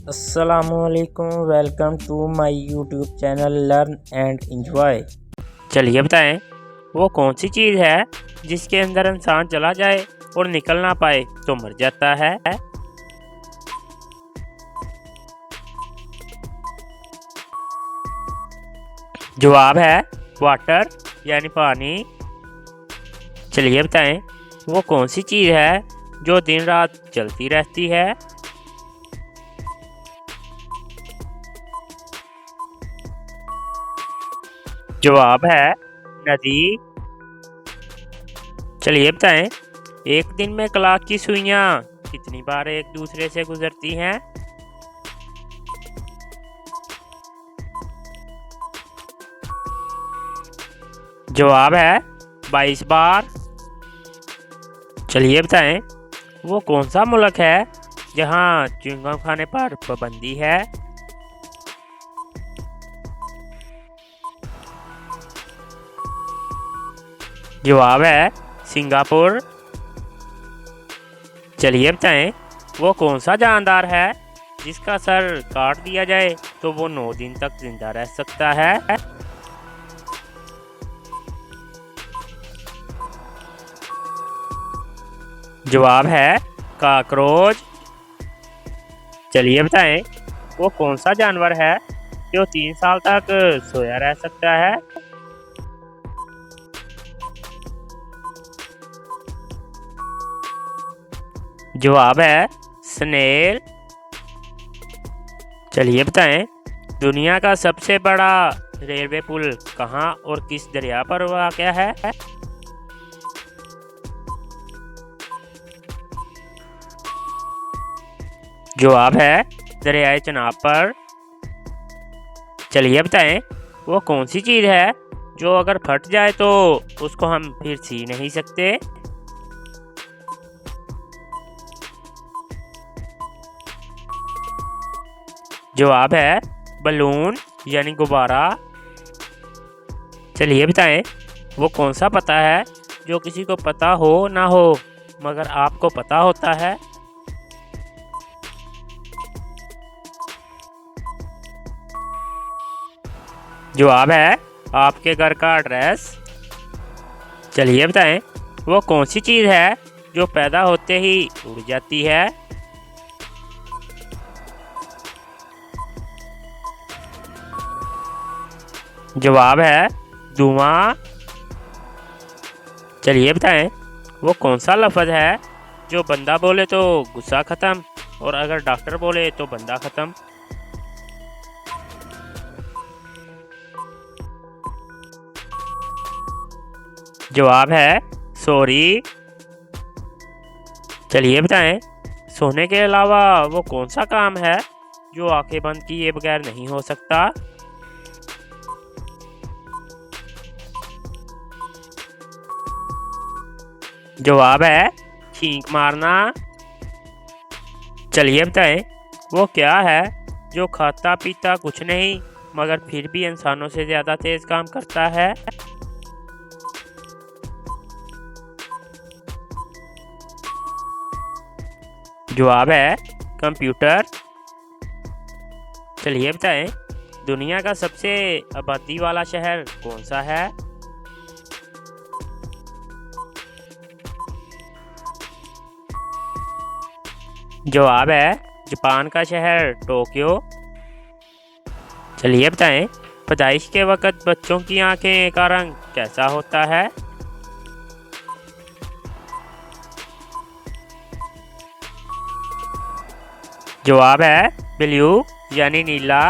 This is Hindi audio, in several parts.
अस्सलामुअलैकुम, welcome to my YouTube channel learn and enjoy. चलिए बताएं, वो कौन सी चीज़ है जिसके अंदर इंसान चला जाए और निकल ना पाए तो मर जाता है। जवाब है वाटर यानी पानी। चलिए बताएं, वो कौन सी चीज़ है जो दिन रात चलती रहती है। जवाब है नदी। चलिए बताएं, एक दिन में क्लॉक की सुइयां कितनी बार एक दूसरे से गुजरती हैं। जवाब है 22 बार। चलिए बताएं, वो कौन सा मुल्क है जहां च्युइंगम खाने पर पाबंदी है। जवाब है सिंगापुर। चलिए बताएं, वो कौन सा जानदार है जिसका सर काट दिया जाए तो वो 9 दिन तक जिंदा रह सकता है। जवाब है कॉकरोच। चलिए बताएं, वो कौन सा जानवर है जो 3 साल तक सोया रह सकता है। जवाब है स्नेल। चलिए बताएं, दुनिया का सबसे बड़ा रेलवे पुल कहाँ और किस दरिया पर वाक़या है। जवाब है दरियाए चनाब पर। चलिए बताएं, वो कौन सी चीज़ है जो अगर फट जाए तो उसको हम फिर सी नहीं सकते। जवाब है बलून यानी गुब्बारा। चलिए बताएं, वो कौन सा पता है जो किसी को पता हो ना हो मगर आपको पता होता है। जवाब है आपके घर का एड्रेस। चलिए बताएं, वो कौन सी चीज़ है जो पैदा होते ही उड़ जाती है। जवाब है धुआं। चलिए बताएं, वो कौन सा लफ्ज़ है जो बंदा बोले तो गुस्सा ख़त्म और अगर डॉक्टर बोले तो बंदा ख़त्म। जवाब है सॉरी। चलिए बताएं, सोने के अलावा वो कौन सा काम है जो आंखें बंद किए बगैर नहीं हो सकता। जवाब है छींक मारना। चलिए बताएं, वो क्या है जो खाता पीता कुछ नहीं मगर फिर भी इंसानों से ज़्यादा तेज काम करता है। जवाब है कंप्यूटर। चलिए बताएं, दुनिया का सबसे आबादी वाला शहर कौन सा है। जवाब है जापान का शहर टोक्यो। चलिए बताएं, पैदाइश के वक्त बच्चों की आंखें का रंग कैसा होता है। जवाब है ब्लू यानी नीला।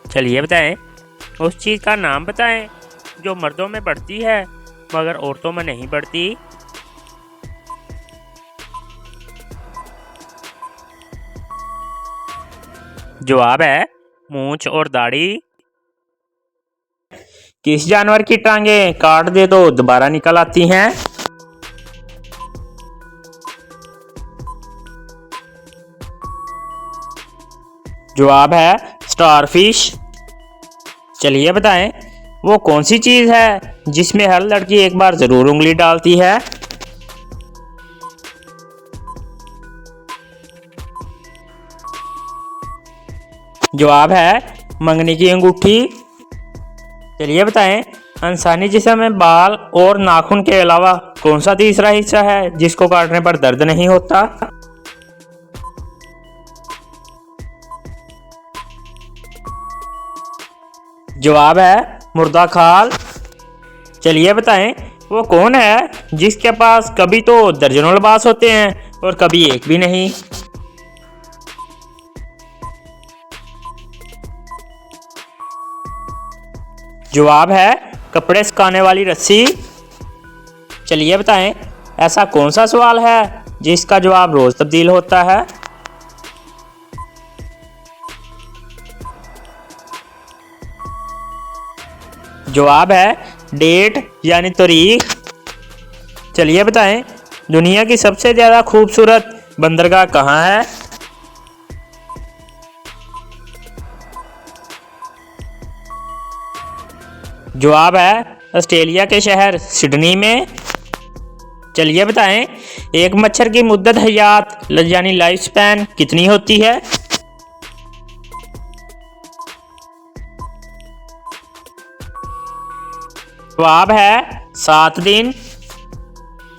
चलिए बताएं, उस चीज़ का नाम बताएं जो मर्दों में बढ़ती है मगर औरतों में नहीं बढ़ती। जवाब है मूंछ और दाढ़ी। किस जानवर की टांगें काट दे तो दोबारा निकल आती हैं। जवाब है स्टारफिश। चलिए बताएं, वो कौन सी चीज़ है जिसमें हर लड़की एक बार जरूर उंगली डालती है। जवाब है मंगनी की अंगूठी। चलिए बताएं, इंसानी जिस्म में बाल और नाखून के अलावा कौन सा तीसरा हिस्सा है जिसको काटने पर दर्द नहीं होता? जवाब है मुर्दा खाल। चलिए बताएं, वो कौन है जिसके पास कभी तो दर्जनों लिबास होते हैं और कभी एक भी नहीं? जवाब है कपड़े सुखाने वाली रस्सी। चलिए बताएं, ऐसा कौन सा सवाल है जिसका जवाब रोज तब्दील होता है? जवाब है डेट यानी तारीख। चलिए बताएं, दुनिया की सबसे ज़्यादा खूबसूरत बंदरगाह कहाँ है? जवाब है ऑस्ट्रेलिया के शहर सिडनी में। चलिए बताएं, एक मच्छर की मुद्दत हयात यानी लाइफ स्पैन कितनी होती है? जवाब है 7 दिन।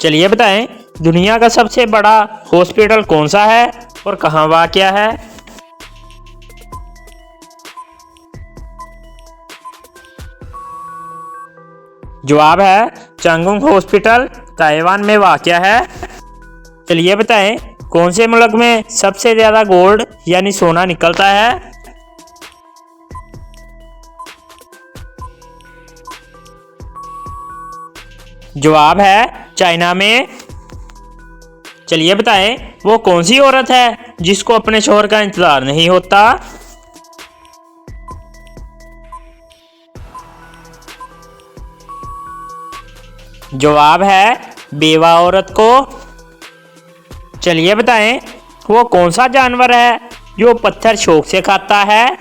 चलिए बताएं, दुनिया का सबसे बड़ा हॉस्पिटल कौन सा है और कहाँ वाक़या है? जवाब है चांगुंग हॉस्पिटल, ताइवान में वाक़या है। चलिए बताएं, कौन से मुल्क में सबसे ज़्यादा गोल्ड यानी सोना निकलता है? जवाब है चाइना में। चलिए बताएं, वो कौन सी औरत है जिसको अपने शौहर का इंतजार नहीं होता? जवाब है बेवा औरत को। चलिए बताएं, वो कौन सा जानवर है जो पत्थर शौक से खाता है?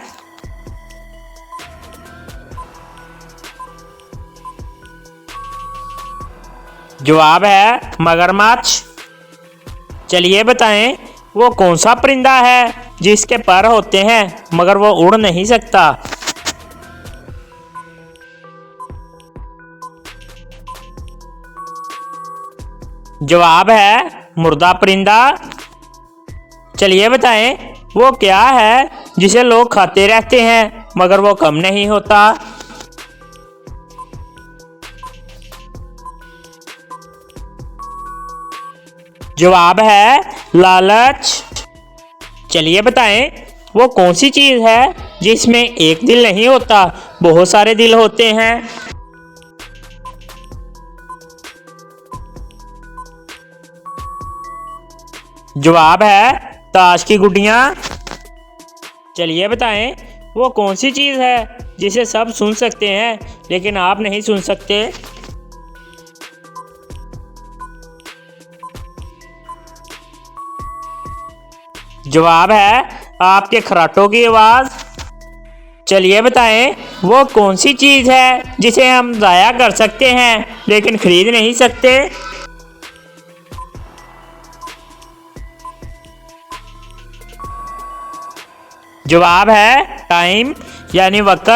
जवाब है मगरमच्छ। चलिए बताएं, वो कौन सा परिंदा है जिसके पर होते हैं मगर वो उड़ नहीं सकता? जवाब है मुर्दा परिंदा। चलिए बताएं, वो क्या है जिसे लोग खाते रहते हैं मगर वो कम नहीं होता? जवाब है लालच। चलिए बताएं, वो कौन सी चीज़ है जिसमें एक दिल नहीं होता, बहुत सारे दिल होते हैं? जवाब है ताश की गुड्डियाँ। चलिए बताएं, वो कौन सी चीज़ है जिसे सब सुन सकते हैं लेकिन आप नहीं सुन सकते? जवाब है आपके खर्राटों की आवाज़। चलिए बताएं, वो कौन सी चीज़ है जिसे हम ज़ाया कर सकते हैं लेकिन खरीद नहीं सकते? जवाब है टाइम यानी वक्त।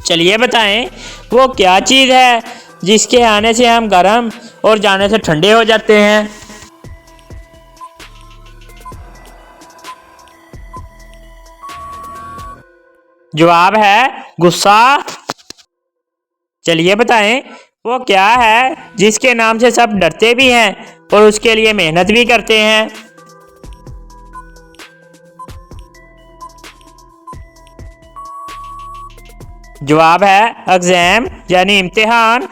चलिए बताएं, वो क्या चीज़ है जिसके आने से हम गर्म और जाने से ठंडे हो जाते हैं? जवाब है गुस्सा। चलिए बताएं, वो क्या है जिसके नाम से सब डरते भी हैं और उसके लिए मेहनत भी करते हैं? जवाब है एग्जाम यानी इम्तिहान।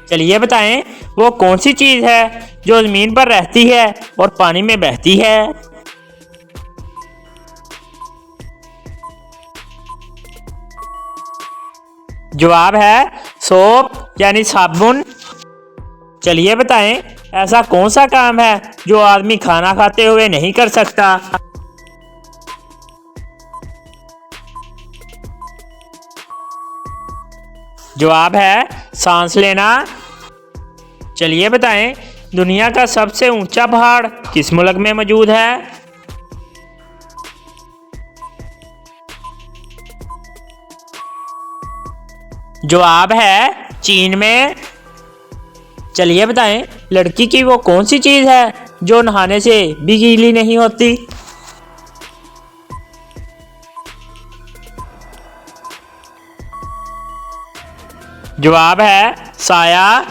चलिए बताएं, वो कौन सी चीज़ है जो ज़मीन पर रहती है और पानी में बहती है? जवाब है सोप यानी साबुन। चलिए बताएं, ऐसा कौन सा काम है जो आदमी खाना खाते हुए नहीं कर सकता? जवाब है सांस लेना। चलिए बताएं, दुनिया का सबसे ऊंचा पहाड़ किस मुल्क में मौजूद है? जवाब है चीन में। चलिए बताएं, लड़की की वो कौन सी चीज है जो नहाने से भी गीली नहीं होती? जवाब है साया।